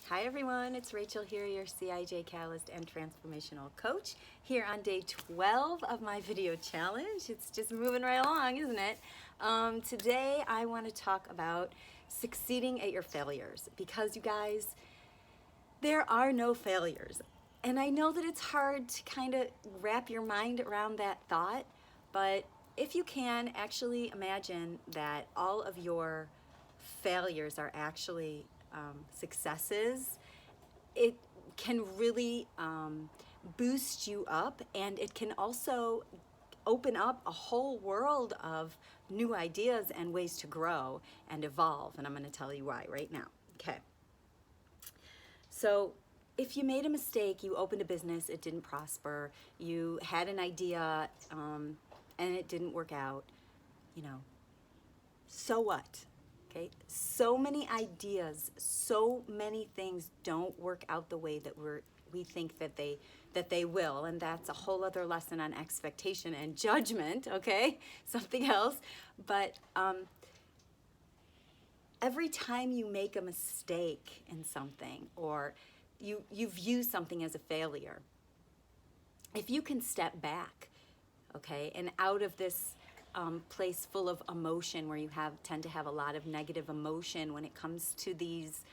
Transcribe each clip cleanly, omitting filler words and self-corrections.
Hi everyone, it's Rachel here, your CIJ Catalyst and Transformational Coach, here on day 12 of my video challenge. It's just moving right along, isn't it? Today I want to talk about succeeding at your failures, because you guys, there are no failures. And I know that it's hard to kind of wrap your mind around that thought, but if you can, actually imagine that all of your failures are actually successes. It can really boost you up, and it can also open up a whole world of new ideas and ways to grow and evolve. And I'm going to tell you why right now. Okay. So if you made a mistake, you opened a business, it didn't prosper, you had an idea and it didn't work out, so what? Okay, so many ideas, so many things don't work out the way that we think that they will, and that's a whole other lesson on expectation and judgment. Okay, something else. But every time you make a mistake in something, or you view something as a failure, if you can step back, okay, and out of this place full of emotion, where you tend to have a lot of negative emotion when it comes to these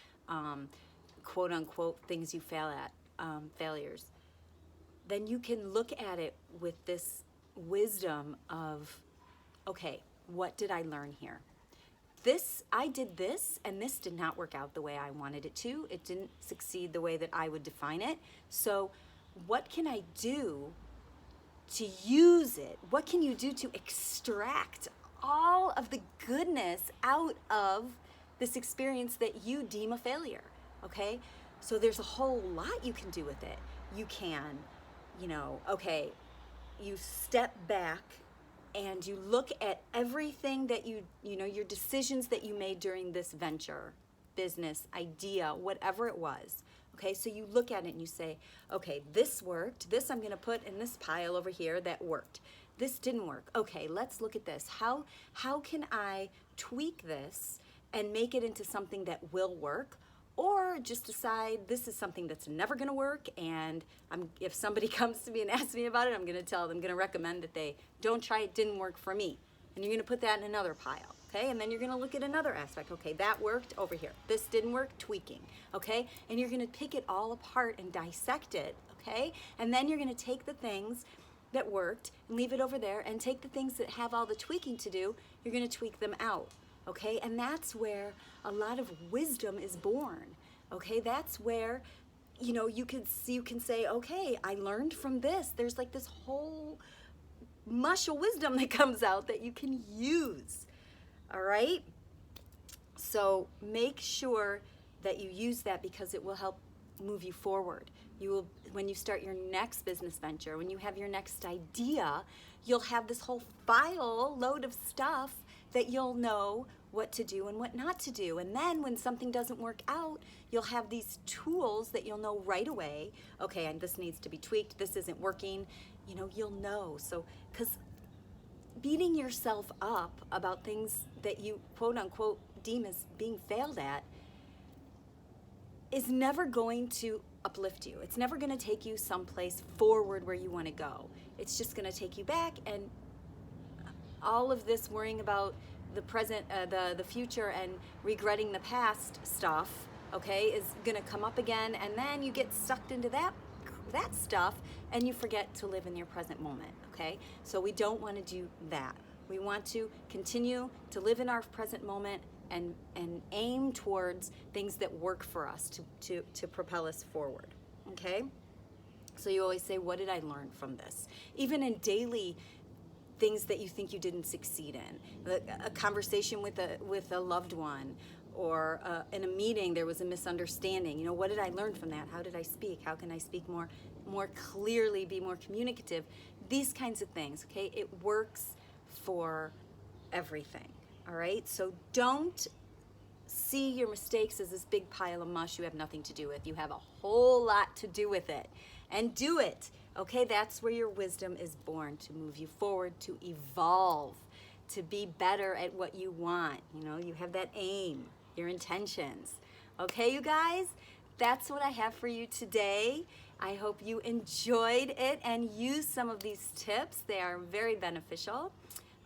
quote unquote things you fail at, failures, then you can look at it with this wisdom of, okay, what did I learn here? I did this, and this did not work out the way I wanted it to. It didn't succeed the way that I would define it. So what can I do to use it? What can you do to extract all of the goodness out of this experience that you deem a failure? Okay, so there's a whole lot you can do with it. You can, okay, you step back and you look at everything that your decisions that you made during this venture, business, idea, whatever it was. Okay, so you look at it and you say, okay, this worked. This I'm going to put in this pile over here that worked. This didn't work. Okay, let's look at this. How can I tweak this and make it into something that will work? Or just decide this is something that's never going to work, and if somebody comes to me and asks me about it, I'm going to tell them, I'm going to recommend that they don't try it, didn't work for me. And you're going to put that in another pile. Okay, and then you're going to look at another aspect. Okay, that worked over here. This didn't work, tweaking. Okay, and you're going to pick it all apart and dissect it. Okay, and then you're going to take the things that worked and leave it over there, and take the things that have all the tweaking to do, you're going to tweak them out. Okay, and that's where a lot of wisdom is born. Okay, that's where you can say, okay, I learned from this. There's like this whole mush of wisdom that comes out that you can use. All right, so make sure that you use that, because it will help move you forward. When you start your next business venture, when you have your next idea, you'll have this whole file load of stuff that you'll know what to do and what not to do. And then when something doesn't work out, you'll have these tools that you'll know right away. Okay, and this needs to be tweaked. This isn't working. You'll know. So, because beating yourself up about things that you quote unquote deem as being failed at is never going to uplift you. It's never going to take you someplace forward where you want to go. It's just going to take you back, and all of this worrying about the present, the future, and regretting the past stuff, okay, is going to come up again, and then you get sucked into that stuff, and you forget to live in your present moment. Okay, so we don't want to do that. We want to continue to live in our present moment and aim towards things that work for us to propel us forward. Okay, so you always say, what did I learn from this? Even in daily things that you think you didn't succeed in, a conversation with a loved one, or in a meeting there was a misunderstanding. What did I learn from that? How did I speak? How can I speak more clearly, be more communicative? These kinds of things. Okay, it works for everything. All right, so don't see your mistakes as this big pile of mush you have nothing to do with. You have a whole lot to do with it, and do it. Okay, that's where your wisdom is born, to move you forward, to evolve, to be better at what you want. You have that aim, your intentions. Okay, you guys? that's what I have for you today. I hope you enjoyed it and used some of these tips. They are very beneficial.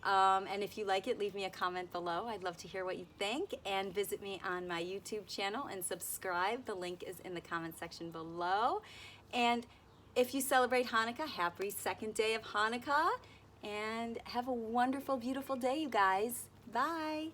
And if you like it, leave me a comment below. I'd love to hear what you think. And visit me on my YouTube channel and subscribe. The link is in the comment section below. And if you celebrate Hanukkah, happy second day of Hanukkah. And have a wonderful, beautiful day, you guys. Bye.